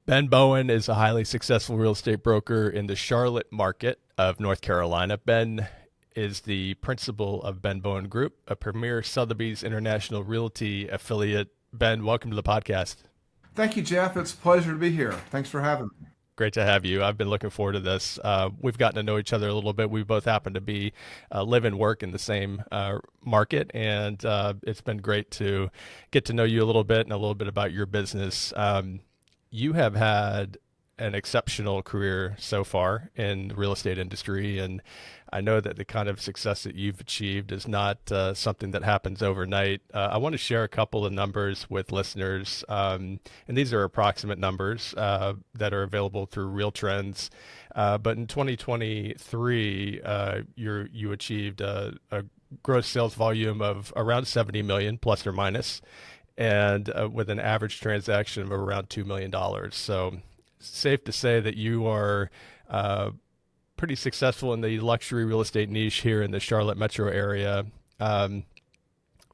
Ben Bowen is a highly successful real estate broker in the Charlotte market of North Carolina. Ben is the principal of Ben Bowen Group, a premier Sotheby's International Realty affiliate. Ben, welcome to the podcast. Thank you, Jeff. It's a pleasure to be here. Thanks for having me. Great to have you. I've been looking forward to this. We've gotten to know each other a little bit. We both happen to be live and work in the same market, and it's been great to get to know you a little bit and a little bit about your business. You have had an exceptional career so far in the real estate industry, and I know that the kind of success that you've achieved is not something that happens overnight. I want to share a couple of numbers with listeners, and these are approximate numbers that are available through Real Trends. But in 2023, you achieved a gross sales volume of around 70 million plus or minus, and with an average transaction of around $2 million. So safe to say that you are pretty successful in the luxury real estate niche here in the Charlotte metro area. Um,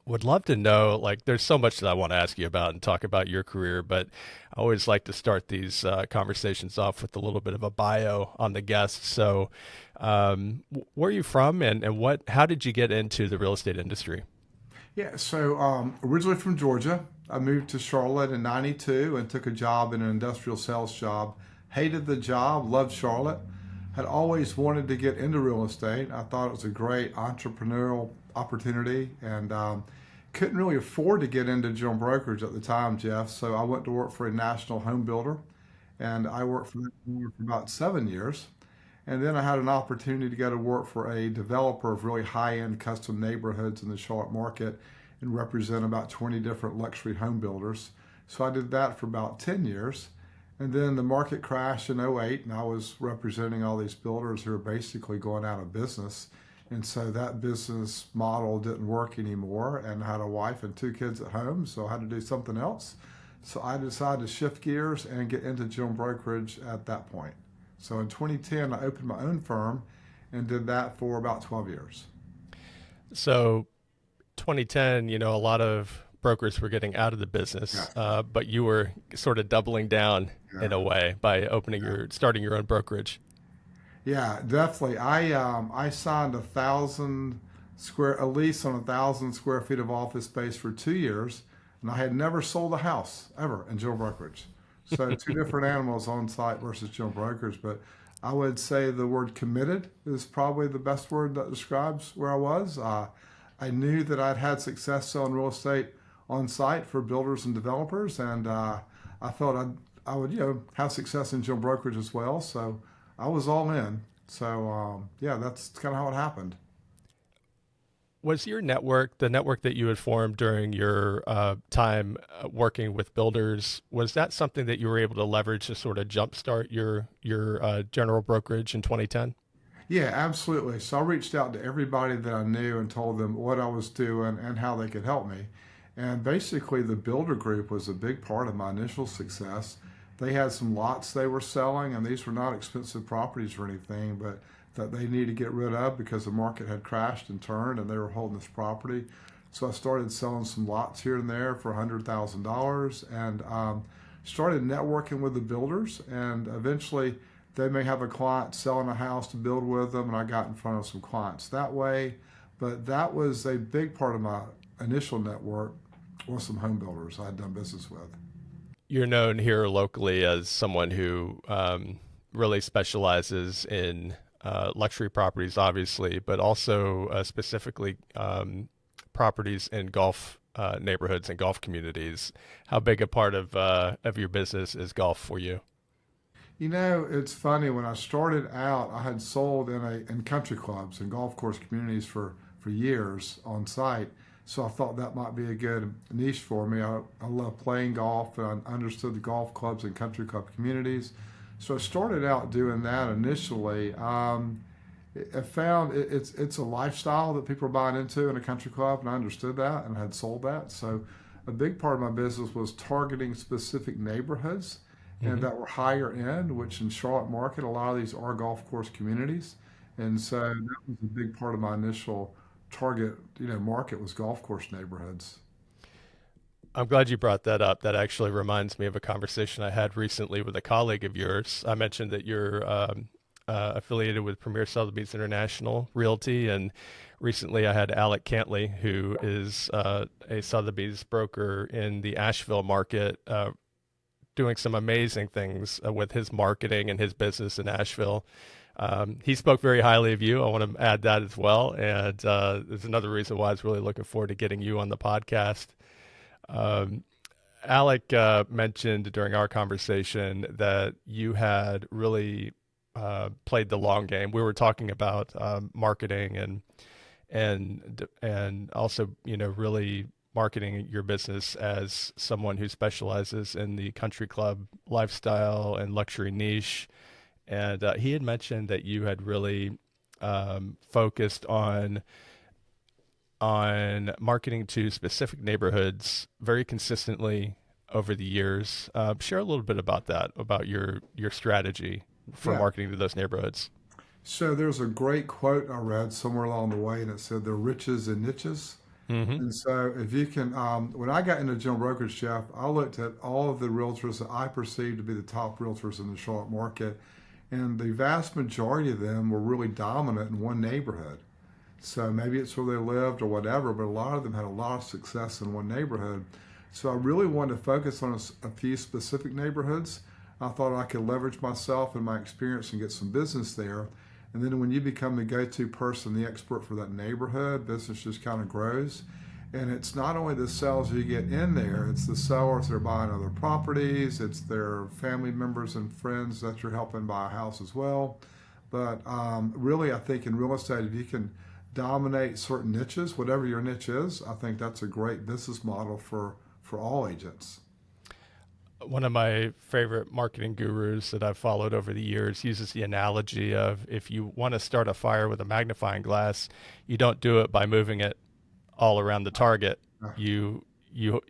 would love to know, like, there's so much that I want to ask you about and talk about your career, but I always like to start these conversations off with a little bit of a bio on the guest. So, where are you from, and how did you get into the real estate industry? Yeah, so originally from Georgia, I moved to Charlotte in '92 and took a job in an industrial sales job. Hated the job, loved Charlotte. Had always wanted to get into real estate. I thought it was a great entrepreneurial opportunity and couldn't really afford to get into general brokerage at the time, Jeff. So I went to work for a national home builder and I worked for them for about 7 years. And then I had an opportunity to go to work for a developer of really high-end custom neighborhoods in the Charlotte market and represent about 20 different luxury home builders. So I did that for about 10 years. And then the market crashed in '08, and I was representing all these builders who were basically going out of business. And so that business model didn't work anymore, and I had a wife and two kids at home, so I had to do something else. So I decided to shift gears and get into general brokerage at that point. So in 2010, I opened my own firm and did that for about 12 years. So 2010, a lot of brokers were getting out of the Yeah, business, but you were sort of doubling down in yeah, a way by yeah. starting your own brokerage. Yeah, definitely. I signed a lease on 1,000 square feet of office space for 2 years, and I had never sold a house ever in general brokerage. So two different animals on site versus general brokers, but I would say the word committed is probably the best word that describes where I was. I knew that I'd had success selling real estate on site for builders and developers, and I thought I would have success in general brokerage as well. So I was all in. So yeah, that's kind of how it happened. Was your network, the network that you had formed during your time working with builders, was that something that you were able to leverage to sort of jumpstart your general brokerage in 2010? Yeah, absolutely. So I reached out to everybody that I knew and told them what I was doing and how they could help me. And basically, the builder group was a big part of my initial success. They had some lots they were selling, and these were not expensive properties or anything, but that they needed to get rid of because the market had crashed and turned and they were holding this property. So I started selling some lots here and there for $100,000 and started networking with the builders. And eventually, they may have a client selling a house to build with them, and I got in front of some clients that way. But that was a big part of my initial network was some home builders I had done business with. You're known here locally as someone who really specializes in luxury properties, obviously, but also specifically properties in golf neighborhoods and golf communities. How big a part of your business is golf for you? You know, it's funny. When I started out, I had sold in country clubs and golf course communities for years on site. So I thought that might be a good niche for me. I love playing golf and I understood the golf clubs and country club communities. So I started out doing that initially. I found it's a lifestyle that people are buying into in a country club, and I understood that and had sold that. So a big part of my business was targeting specific neighborhoods and Hmm. that were higher end, which in Charlotte market, a lot of these are golf course communities. And so that was a big part of my initial target, market was golf course neighborhoods. I'm glad you brought that up. That actually reminds me of a conversation I had recently with a colleague of yours. I mentioned that you're affiliated with Premier Sotheby's International Realty, and recently I had Alec Cantley, who is a Sotheby's broker in the Asheville market, doing some amazing things with his marketing and his business in Asheville. He spoke very highly of you. I want to add that as well, and there's another reason why I was really looking forward to getting you on the podcast. Um, Alec mentioned during our conversation that you had really played the long game. We were talking about marketing and also really marketing your business as someone who specializes in the country club lifestyle and luxury niche. And he had mentioned that you had really focused on marketing to specific neighborhoods very consistently over the years. Share a little bit about that, about your strategy for Yeah. marketing to those neighborhoods. So there's a great quote I read somewhere along the way, and it said, "There are riches in niches." Hmm. And so, if you can, when I got into general brokerage, Jeff, I looked at all of the realtors that I perceived to be the top realtors in the Charlotte market, and the vast majority of them were really dominant in one neighborhood. So maybe it's where they lived or whatever, but a lot of them had a lot of success in one neighborhood. So I really wanted to focus on a few specific neighborhoods. I thought I could leverage myself and my experience and get some business there. And then when you become the go-to person, the expert for that neighborhood, business just kind of grows. And it's not only the sales you get in there, it's the sellers that are buying other properties, it's their family members and friends that you're helping buy a house as well. But really, I think in real estate, if you can dominate certain niches, whatever your niche is, I think that's a great business model for all agents. One of my favorite marketing gurus that I've followed over the years uses the analogy of if you want to start a fire with a magnifying glass, you don't do it by moving it all around the target. Yeah,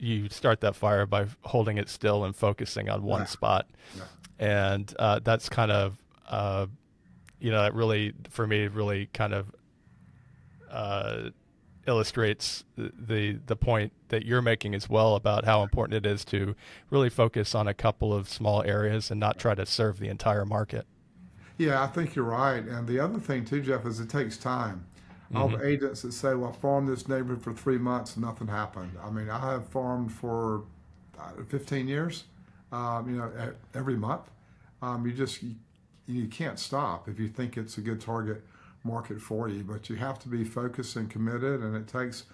You start that fire by holding it still and focusing on one yeah, spot, yeah. and that's kind of that really for me really kind of uh, illustrates the point that you're making as well about how important it is to really focus on a couple of small areas and not try to serve the entire market. Yeah, I think you're right. And the other thing too, Jeff, is it takes time. I'll Hmm. have agents that say, "Well, I farmed this neighborhood for 3 months and nothing happened." I mean, I have farmed for 15 years. Every month. You can't stop if you think it's a good target market for you. But you have to be focused and committed, and it takes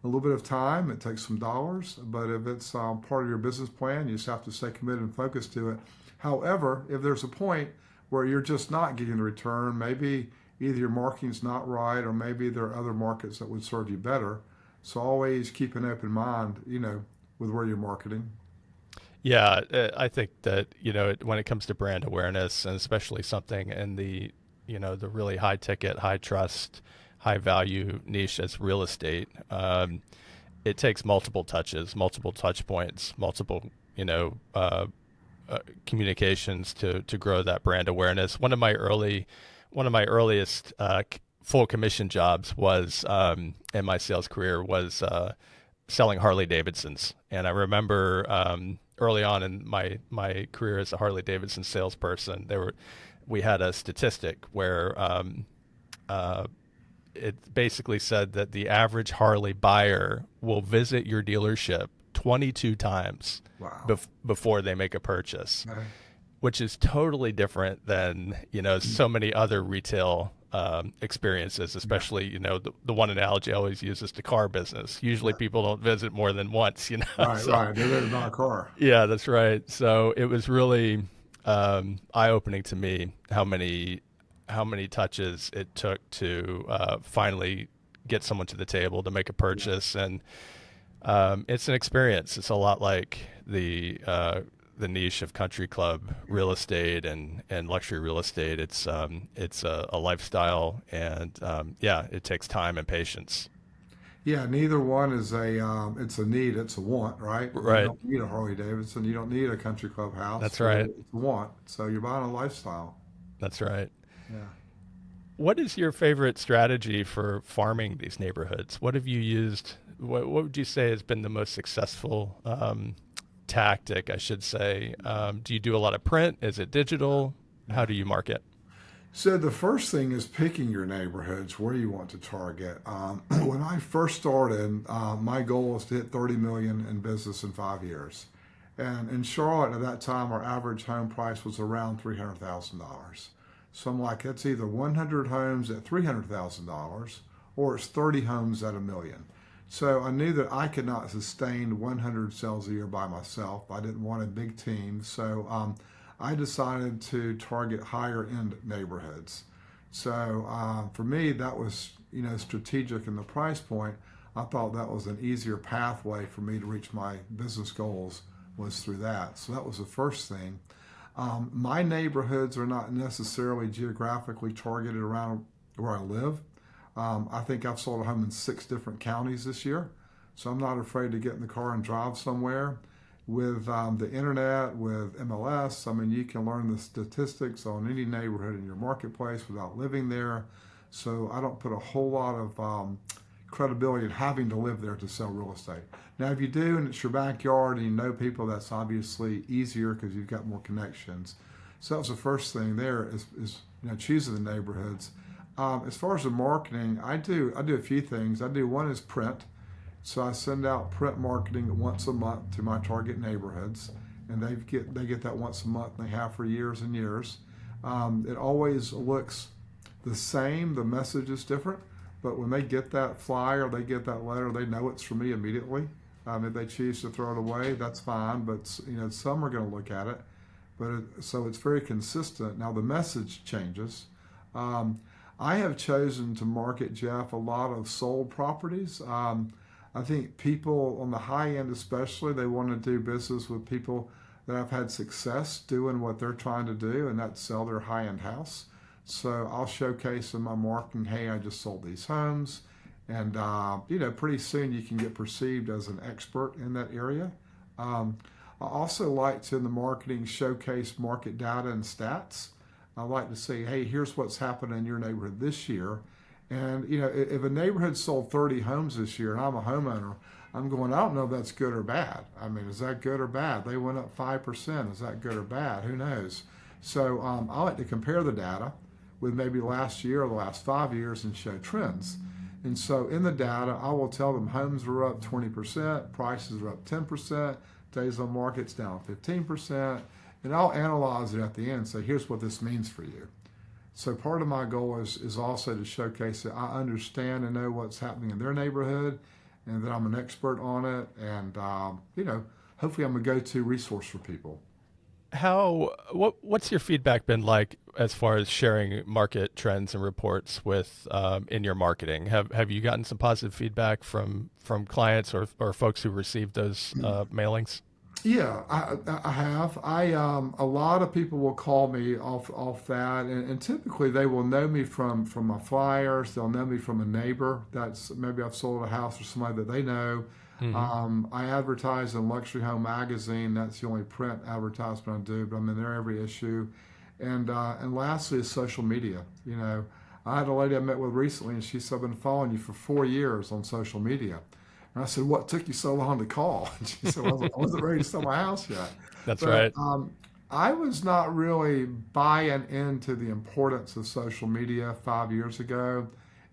a little bit of time. It takes some dollars, but if it's part of your business plan, you just have to stay committed and focused to it. However, if there's a point where you're just not getting the return, maybe either your marketing's not right, or maybe there are other markets that would serve you better. So always keep an open mind, with where you're marketing. Yeah, I think that when it comes to brand awareness, and especially something in the the really high ticket, high trust, high value niche as real estate, it takes multiple touches, multiple touch points, multiple communications to grow that brand awareness. One of my earliest full commission jobs was in my sales career was selling Harley Davidsons, and I remember early on in my career as a Harley Davidson salesperson, we had a statistic where uh, it basically said that the average Harley buyer will visit your dealership 22 times Wow. before they make a purchase, Okay. which is totally different than so many other retail experiences. Yeah. Especially the one analogy I always use is the car business. Usually Yeah. people don't visit more than once. Right, So right. They're there to buy a car. yeah, that's right. So it was really eye-opening to me how many touches it took to finally get someone to the table to make a Yeah. purchase, and it's an experience. It's a lot like the niche of country club real estate and luxury real estate. It's a lifestyle, and yeah, it takes time and patience. Yeah, neither one is it's a need, it's a want, right? You Right. don't need a Harley Davidson, you don't need a country club house, That's so right. it's a want. So you're buying a lifestyle. That's right. Yeah. What is your favorite strategy for farming these neighborhoods? What have you used? What would you say has been the most successful tactic, I should say? Do you do a lot of print? Is it digital? How Yeah. do you market? So the first thing is picking your neighborhoods where you want to target. When I first started, my goal was to hit 30 million in business in 5 years. And in Charlotte at that time, our average home price was around $300,000. So I'm like, it's either 100 homes at $300,000 or it's 30 homes at a million. So I knew that I could not sustain 100 sales a year by myself. I didn't want a big team. So I decided to target higher end neighborhoods. So for me, that was strategic in the price point. I thought that was an easier pathway for me to reach my business goals was through that. So that was the first thing. My neighborhoods are not necessarily geographically targeted around where I live. I think I've sold a home in 6 different counties this year. So I'm not afraid to get in the car and drive somewhere. With the internet, with MLS, I mean, you can learn the statistics on any neighborhood in your marketplace without living there. So I don't put a whole lot of credibility in having to live there to sell real estate. Now, if you do and it's your backyard and you know people, that's obviously easier because you've got more connections. So that's the first thing there is choosing the neighborhoods. As far as the marketing, I do a few things. I do one is print. So I send out print marketing once a month to my target neighborhoods, and they get that once a month, and they have for years and years. It always looks the same. The message is different, but when they get that flyer, they get that letter, they know it's from me immediately. If they choose to throw it away, that's fine. But some are going to look at it. So it's very consistent. Now the message changes. I have chosen to market, Jeff, a lot of sold properties. I think people on the high end, especially, they want to do business with people that have had success doing what they're trying to do, and that's sell their high end house. So I'll showcase in my marketing, hey, I just sold these homes. And, pretty soon you can get perceived as an expert in that area. I also like to, in the marketing, showcase market data and stats. I like to say, hey, here's what's happened in your neighborhood this year. And if a neighborhood sold 30 homes this year, and I'm a homeowner, I'm going, I don't know if that's good or bad. I mean, is that good or bad? They went up 5%. Is that good or bad? Who knows? So I like to compare the data with maybe last year or the last 5 years and show trends. And so in the data, I will tell them homes are up 20%, prices are up 10%, days on market's down 15%, and I'll analyze it at the end and say, here's what this means for you. So part of my goal is also to showcase that I understand and know what's happening in their neighborhood, and that I'm an expert on it, and hopefully I'm a go-to resource for people. What's your feedback been like as far as sharing market trends and reports with in your marketing? Have you gotten some positive feedback from clients or folks who received those mailings? Yeah, I have. A lot of people will call me off that, and typically they will know me from my flyers. They'll know me from a neighbor that's maybe I've sold a house for somebody that they know. Hmm. I advertise in Luxury Home Magazine. That's the only print advertisement I do, but I'm in there every issue. And lastly is social media. I had a lady I met with recently, and she said, I've been following you for 4 years on social media. And I said, what took you so long to call? And she said, I wasn't ready to sell my house yet. That's But right. I was not really buying into the importance of social media 5 years ago.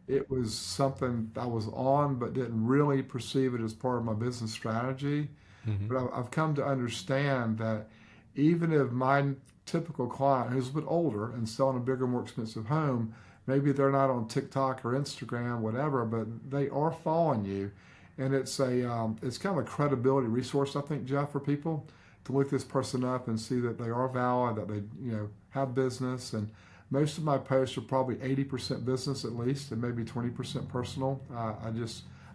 It was something I was on, but didn't really perceive it as part of my business strategy. Hmm. But I've come to understand that even if my typical client who's a bit older and selling a bigger, more expensive home, maybe they're not on TikTok or Instagram, whatever, but they are following you. And it's kind of a credibility resource, I think, Jeff, for people to look this person up and see that they are valid, that they have business. And most of my posts are probably 80% business at least, and maybe 20% personal.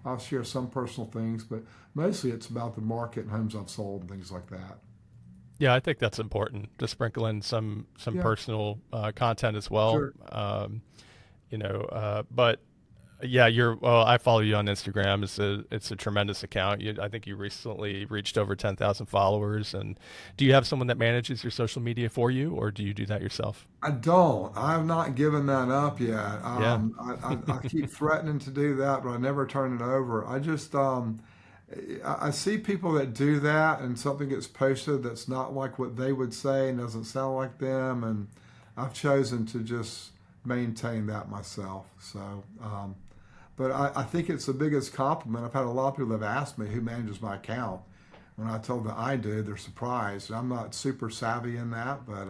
I'll share some personal things, but mostly it's about the market and homes I've sold and things like that. Yeah, I think that's important to sprinkle in some Yeah, personal content as well. sure. But Yeah, well, I follow you on Instagram. It's a tremendous account. I think you recently reached over 10,000 followers. And do you have someone that manages your social media for you, or do you do that yourself? I don't. I have not given that up yet. Yeah. I keep threatening to do that, but I never turn it over. I see people that do that, and something gets posted that's not like what they would say and doesn't sound like them, and I've chosen to just maintain that myself. But I think it's the biggest compliment. I've had a lot of people that have asked me who manages my account. When I told them I do, they're surprised. I'm not super savvy in that, but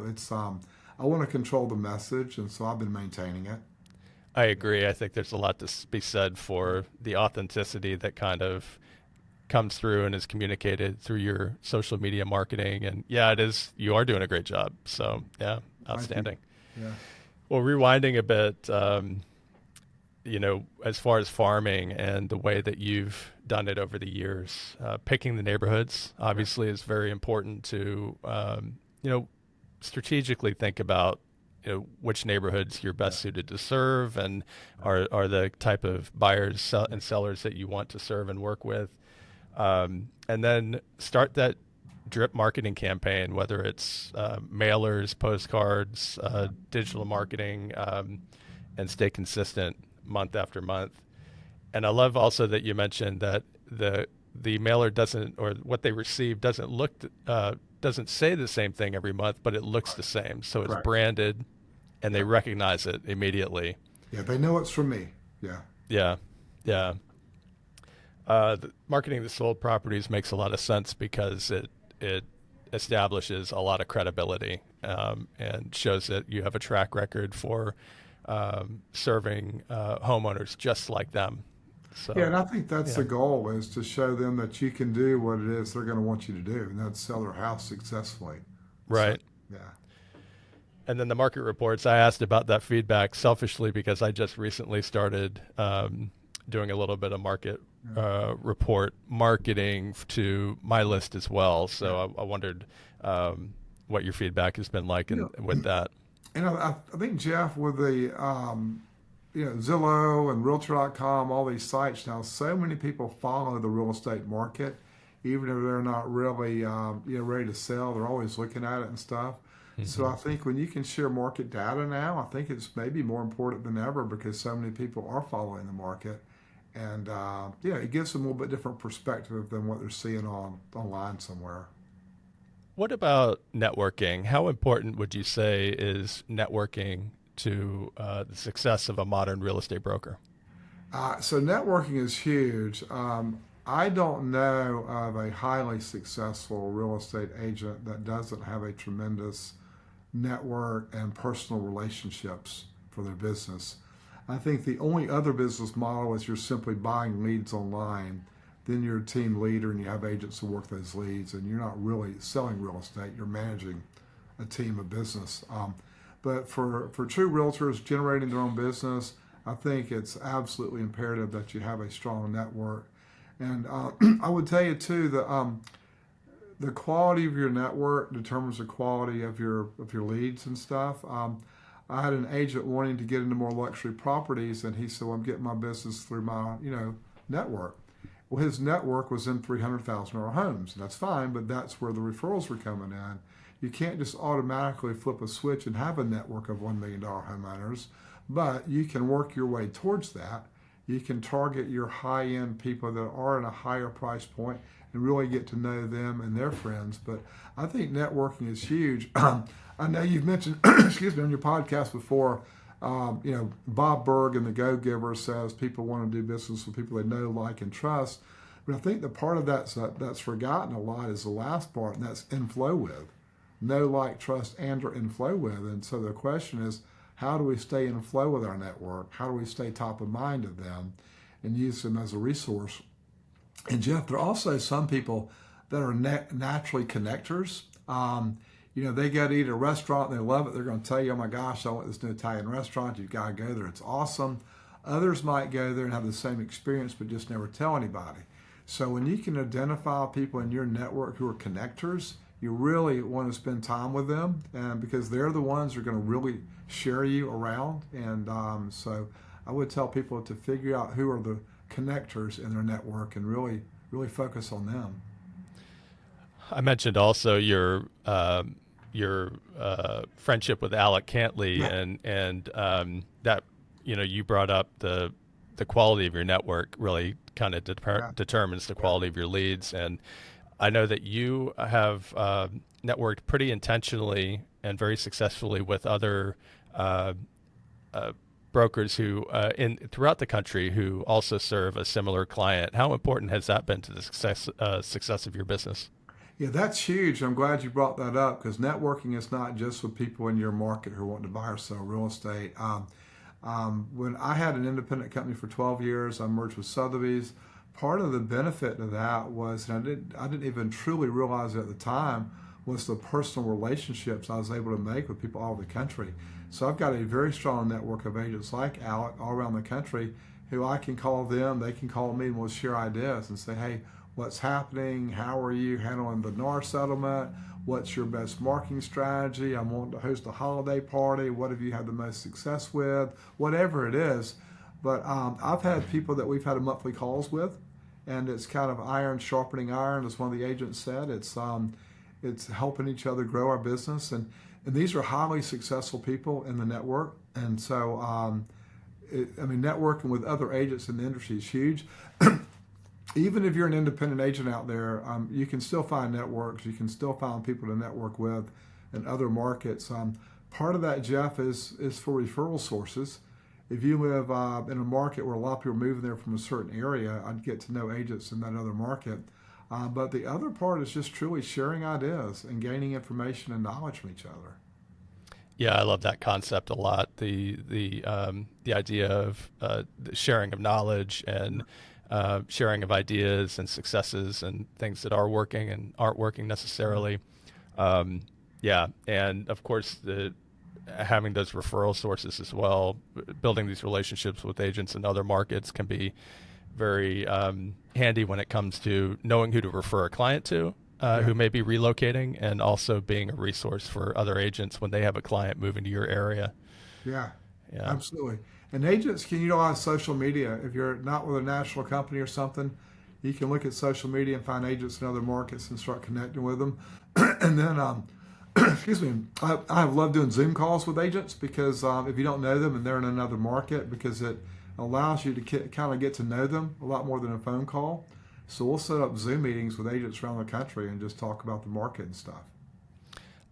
it's I want to control the message, and so I've been maintaining it. I agree. I think there's a lot to be said for the authenticity that kind of comes through and is communicated through your social media marketing. And yeah, it is. You are doing a great job. So yeah, Thank you. outstanding. Yeah. Well, rewinding a bit, as far as farming and the way that you've done it over the years, picking the neighborhoods obviously is very important to, strategically think about, which neighborhoods you're best suited to serve and are the type of buyers and sellers that you want to serve and work with. And then start that drip marketing campaign, whether it's mailers, postcards, digital marketing, and stay consistent month after month. And I love also that you mentioned that the mailer doesn't, or what they receive doesn't say the same thing every month, but it looks the same. So it's Right. branded, and they recognize it immediately. Yeah, they know it's from me. Yeah. Yeah, yeah. Marketing the sold properties makes a lot of sense because it establishes a lot of credibility, and shows that you have a track record for serving homeowners just like them. Yeah, So, and I think that's yeah, the goal is to show them that you can do what it is they're going to want you to do, and that's sell their house successfully. So, right. yeah. And then the market reports, I asked about that feedback selfishly because I just recently started doing a little bit of market Yeah. report marketing to my list as well. Yeah. So I wondered what your feedback has been like You with that. I think Jeff with the Zillow and Realtor.com, all these sites now, so many people follow the real estate market, even if they're not really ready to sell. They're always looking at it and stuff. So Hmm. I think when you can share market data now, I think it's maybe more important than ever because so many people are following the market, and it gives them a little bit different perspective than what they're seeing online somewhere. What about networking? How important would you say is networking to the success of a modern real estate broker? So networking is huge. I don't know of a highly successful real estate agent that doesn't have a tremendous network and personal relationships for their business. I think the only other business model is you're simply buying leads online. Then you're a team leader and you have agents who work those leads, and you're not really selling real estate. You're managing a team of business. But for true realtors generating their own business, I think it's absolutely imperative that you have a strong network. And I would tell you too that the quality of your network determines the quality of your leads and stuff. I had an agent wanting to get into more luxury properties, and he said, "Well, I'm getting my business through my network." Well, his network was in $300,000 homes, and that's fine, but that's where the referrals were coming in. You can't just automatically flip a switch and have a network of $1 million homeowners, but you can work your way towards that. You can target your high-end people that are in a higher price point and really get to know them and their friends. But I think networking is huge. I know you've mentioned, excuse me, on your podcast before, Bob Berg and the Go Giver says people want to do business with people they know, like, and trust. But I think the part of that's forgotten a lot is the last part, and that's inflow with. Know, like, trust, and or inflow with. And so the question is, how do we stay in flow with our network? How do we stay top of mind of them and use them as a resource? And Jeff, there are also some people that are naturally connectors. They go to eat at a restaurant and they love it. They're going to tell you, "Oh my gosh, I went to this new Italian restaurant. You've got to go there. It's awesome." Others might go there and have the same experience but just never tell anybody. So when you can identify people in your network who are connectors, you really want to spend time with them, and because they're the ones who are going to really share you around. And so I would tell people to figure out who are the connectors in their network and really focus on them. I mentioned also your friendship with Alec Cantley, Yeah, and that you brought up the quality of your network really kind of yeah, determines the yeah, quality of your leads. And I know that you have networked pretty intentionally and very successfully with other uh, uh, brokers who in throughout the country who also serve a similar client. How important has that been to the success of your business? yeah. That's huge. I'm glad you brought that up because networking is not just with people in your market who want to buy or sell real estate. When I had an independent company for 12 years, I merged with Sotheby's. Part of the benefit of that was, and I didn't even truly realize it at the time, was the personal relationships I was able to make with people all over the country. So I've got a very strong network of agents like Alec all around the country who I can call them, they can call me, and we'll share ideas and say, hey, what's happening? How are you handling the NAR settlement? What's your best marketing strategy? I'm wanting to host a holiday party. What have you had the most success with? Whatever it is. But I've had people that we've had monthly calls with, and it's kind of iron sharpening iron, as one of the agents said. It's helping each other grow our business, and these are highly successful people in the network, and so networking with other agents in the industry is huge. Even if you're an independent agent out there, you can still find networks. You can still find people to network with in other markets. Part of that, Jeff, is for referral sources. If you live in a market where a lot of people are moving there from a certain area, I'd get to know agents in that other market. But the other part is just truly sharing ideas and gaining information and knowledge from each other. Yeah, I love that concept a lot. The idea of the sharing of knowledge and sharing of ideas and successes and things that are working and aren't working necessarily. Um, yeah, and of course the having those referral sources as well, building these relationships with agents in other markets can be very handy when it comes to knowing who to refer a client to Yeah, who may be relocating, and also being a resource for other agents when they have a client moving to your area. yeah, Yeah. absolutely. And agents can utilize social media. If you're not with a national company or something, you can look at social media and find agents in other markets and start connecting with them. And then, excuse me, I love doing Zoom calls with agents because if you don't know them and they're in another market, because it allows you to kind of get to know them a lot more than a phone call. So we'll set up Zoom meetings with agents around the country and just talk about the market and stuff.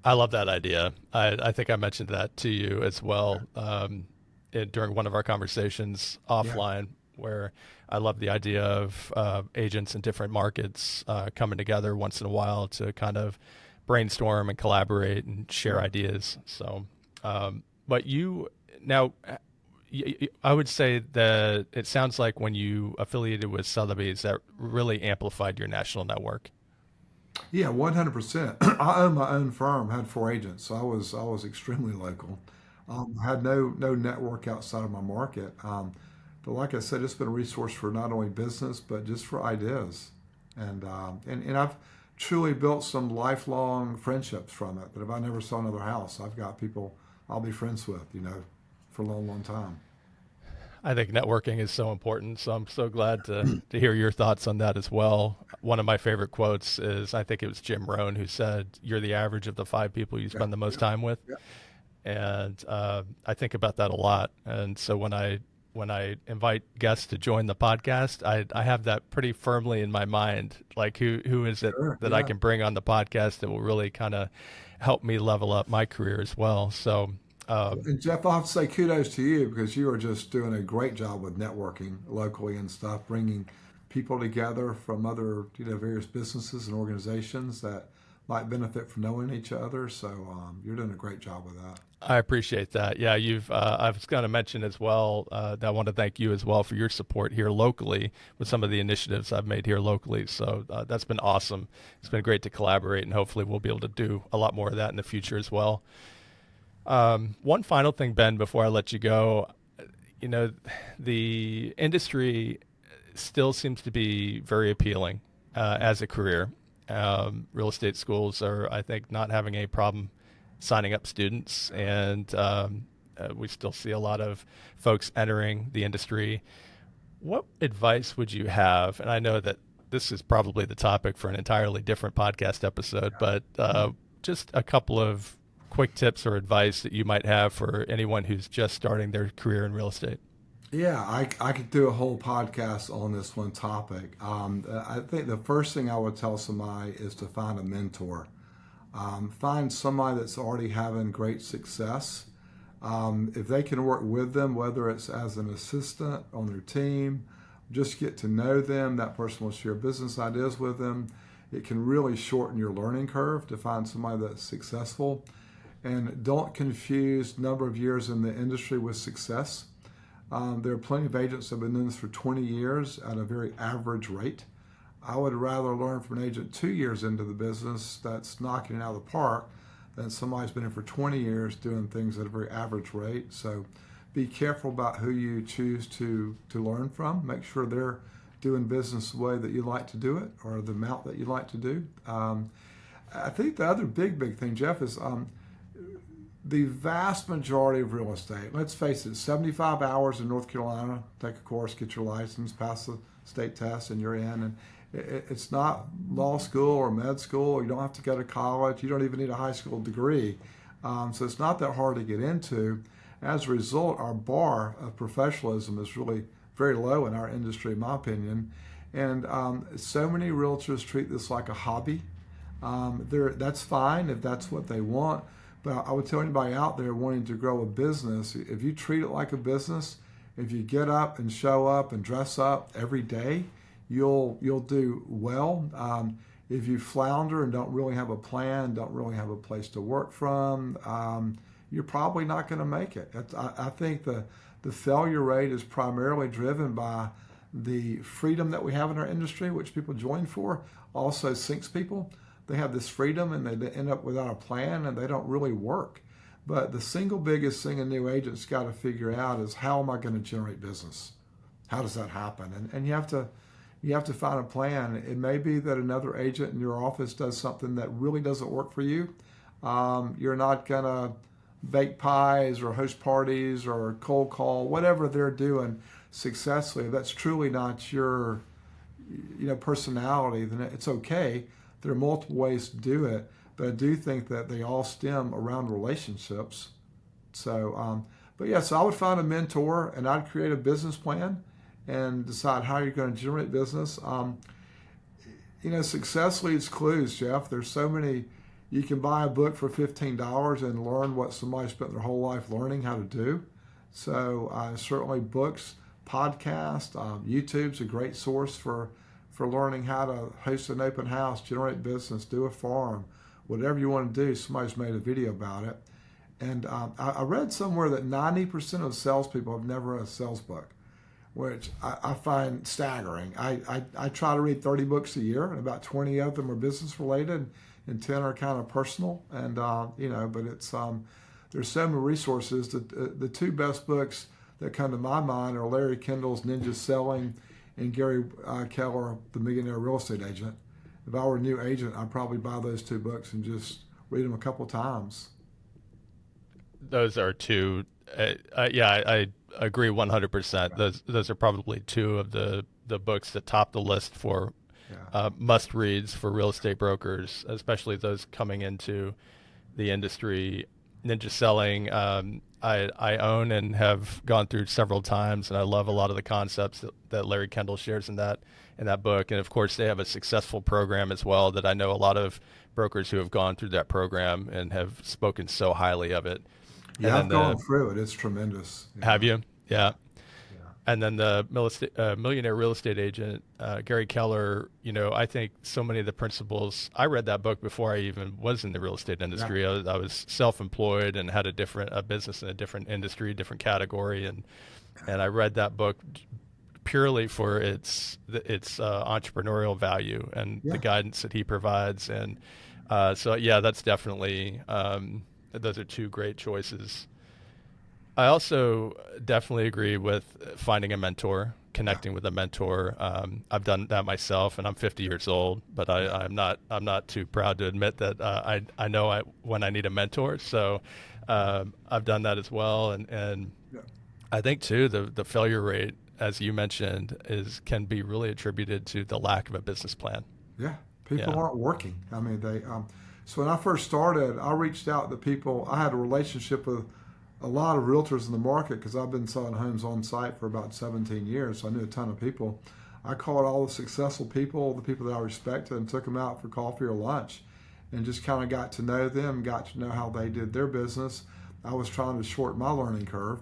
I love that idea. I think I mentioned that to you as Yeah, well during one of our conversations yeah, offline, where I love the idea of agents in different markets coming together once in a while to kind of brainstorm and collaborate and share yeah. ideas. So, but you now, I would say that it sounds like when you affiliated with Sotheby's, that really amplified your national network. Yeah, 100%. I own my own firm, had four agents, so I was extremely local. Had no network outside of my market. But like I said, it's been a resource for not only business but just for ideas, and I've truly built some lifelong friendships from it. That if I never saw another house, I've got people I'll be friends with, for a long, long time. I think networking is so important. So I'm so glad to hear your thoughts on that as well. One of my favorite quotes is, I think it was Jim Rohn who said, "You're the average of the five people you Yeah, spend the most yeah, time with." yeah, And I think about that a lot. And so when I invite guests to join the podcast, I have that pretty firmly in my mind. Like who is it sure, that I yeah. can bring on the podcast that will really kind of help me level up my career as well. So And Jeff, I'll have to say kudos to you because you are just doing a great job with networking locally and stuff, bringing people together from other, various businesses and organizations that might benefit from knowing each other. So you're doing a great job with that. I appreciate that. Yeah, you've. I was going to mention as well that I want to thank you as well for your support here locally with some of the initiatives I've made here locally. So that's been awesome. It's been great to collaborate, and hopefully we'll be able to do a lot more of that in the future as well. One final thing, Ben, before I let you go, you know, the industry still seems to be very appealing as a career. Real estate schools are, I think, not having any problem signing up students, and We still see a lot of folks entering the industry. What advice would you have? And I know that this is probably the topic for an entirely different podcast episode, but just a couple of quick tips or advice that you might have for anyone who's just starting their career in real estate. Yeah, I could do a whole podcast on this one topic. I think the first thing I would tell somebody is to find a mentor. Find somebody that's already having great success. If they can work with them, whether it's as an assistant on their team, just get to know them, that person will share business ideas with them. It can really shorten your learning curve to find somebody that's successful. And don't confuse number of years in the industry with success. There are plenty of agents that have been in this for 20 years at a very average rate. I would rather learn from an agent 2 years into the business that's knocking it out of the park than somebody who's been in for 20 years doing things at a very average rate. So be careful about who you choose to learn from. Make sure they're doing business the way that you like to do it or the amount that you like to do. I think the other big thing, Jeff, is the vast majority of real estate, let's face it, 75 hours in North Carolina, take a course, get your license, pass the state test, and you're in. And it's not law school or med school. You don't have to go to college. You don't even need a high school degree. So it's not that hard to get into. As a result, our bar of professionalism is really very low in our industry, in my opinion. And so many realtors treat this like a hobby. That's fine if that's what they want. But I would tell anybody out there wanting to grow a business, if you treat it like a business, if you get up and show up and dress up every day, you'll do well. If you flounder and don't really have a plan, don't really have a place to work from, you're probably not going to make it. I think the failure rate is primarily driven by the freedom that we have in our industry, which people join for, also sinks people. They have this freedom and they end up without a plan and they don't really work. But the single biggest thing a new agent's got to figure out is, how am I going to generate business? How does that happen? And you have to find a plan. It may be that another agent in your office does something that really doesn't work for you. You're not going to bake pies or host parties or cold call, whatever they're doing successfully. If that's truly not your personality, then it's okay. There are multiple ways to do it, but I do think that they all stem around relationships. So, so I would find a mentor and I'd create a business plan and decide how you're going to generate business. Success leads clues, Jeff. There's so many. You can buy a book for $15 and learn what somebody spent their whole life learning how to do. So certainly books, podcasts, YouTube's a great source for learning how to host an open house, generate business, do a farm, whatever you want to do. Somebody's made a video about it. And I read somewhere that 90% of salespeople have never read a sales book, which I find staggering. I try to read 30 books a year, and about 20 of them are business related, and 10 are kind of personal. And but it's there's so many resources. The two best books that come to my mind are Larry Kendall's Ninja Selling and Gary Keller, The Millionaire Real Estate Agent. If I were a new agent, I'd probably buy those two books and just read them a couple times. Those are two. I agree 100%. Those are probably two of the books that top the list for must reads for real estate brokers, especially those coming into the industry. Ninja Selling, I own and have gone through several times, and I love a lot of the concepts that Larry Kendall shares in that book. And of course, they have a successful program as well that I know a lot of brokers who have gone through that program and have spoken so highly of it. Yeah, I've gone through it. It's tremendous. Have you? Yeah. And then the Millionaire Real Estate Agent, Gary Keller, I think so many of the principles, I read that book before I even was in the real estate industry. Yeah. I was self-employed and had a business in a different industry, different category. And I read that book purely for its entrepreneurial value and the guidance that he provides. And that's definitely, those are two great choices. I also definitely agree with finding a mentor, connecting with a mentor. I've done that myself, and I'm 50 years old, but I'm not too proud to admit that I know when I need a mentor. So I've done that as well, and Yeah. I think too the failure rate, as you mentioned, is can be really attributed to the lack of a business plan. Yeah, people Yeah. aren't working. I mean, they. So when I first started, I reached out to people. I had a relationship with a lot of realtors in the market because I've been selling homes on site for about 17 years. So I knew a ton of people. I called all the successful people, the people that I respected, and took them out for coffee or lunch, and just kind of got to know them, got to know how they did their business. I was trying to shorten my learning curve,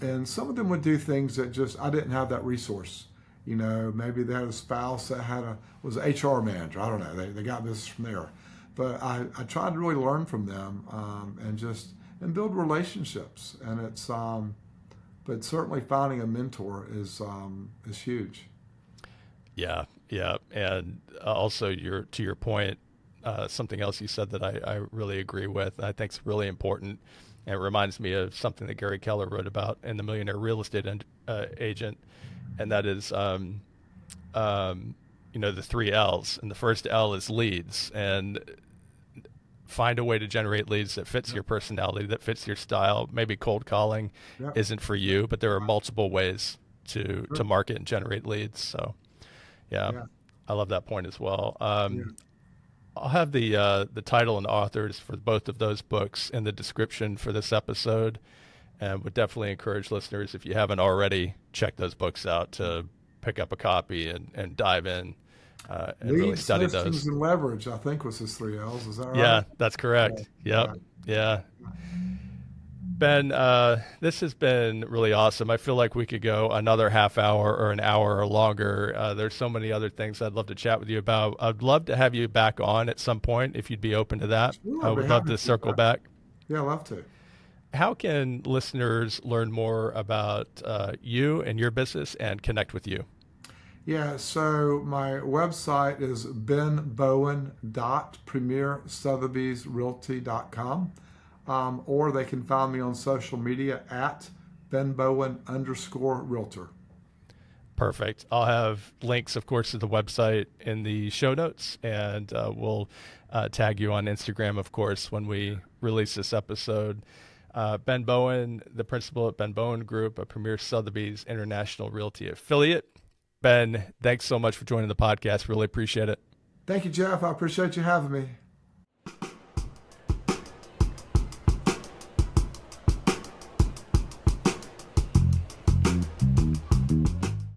and some of them would do things that just I didn't have that resource. Maybe they had a spouse that was an HR manager. I don't know. They got business from there, but I tried to really learn from them, and build relationships. And but certainly finding a mentor is huge. Yeah, yeah, and also to your point, something else you said that I really agree with. I think it's really important. And it reminds me of something that Gary Keller wrote about in the Millionaire Real Estate Agent, and that is, the three L's. And the first L is leads, and find a way to generate leads that fits Yep. your personality, that fits your style. Maybe cold calling Yep. isn't for you, but there are Right. multiple ways to Sure. market and generate leads. So yeah, Yeah. I love that point as well. Yeah. I'll have the title and authors for both of those books in the description for this episode, and would definitely encourage listeners, if you haven't already, check those books out to pick up a copy and dive in and really Leads, study listings, those. and leverage. I think was his three L's. Is that right? Yeah, that's Yeah. correct. Yep. Yeah. Yeah. Ben, this has been really awesome. I feel like we could go another half hour or an hour or longer. There's so many other things I'd love to chat with you about. I'd love to have you back on at some point if you'd be open to that. Sure. I I'd be would love happy to to do circle that. back. Yeah, I'd love to. How can listeners learn more about you and your business and connect with you? Yeah, so my website is benbowen.premiersotheby'srealty.com, or they can find me on social media at benbowen_realtor. Perfect. I'll have links, of course, to the website in the show notes, and we'll tag you on Instagram, of course, when we release this episode. Ben Bowen, the principal at Ben Bowen Group, a Premier Sotheby's International Realty affiliate. Ben, thanks so much for joining the podcast. Really appreciate it. Thank you, Jeff. I appreciate you having me.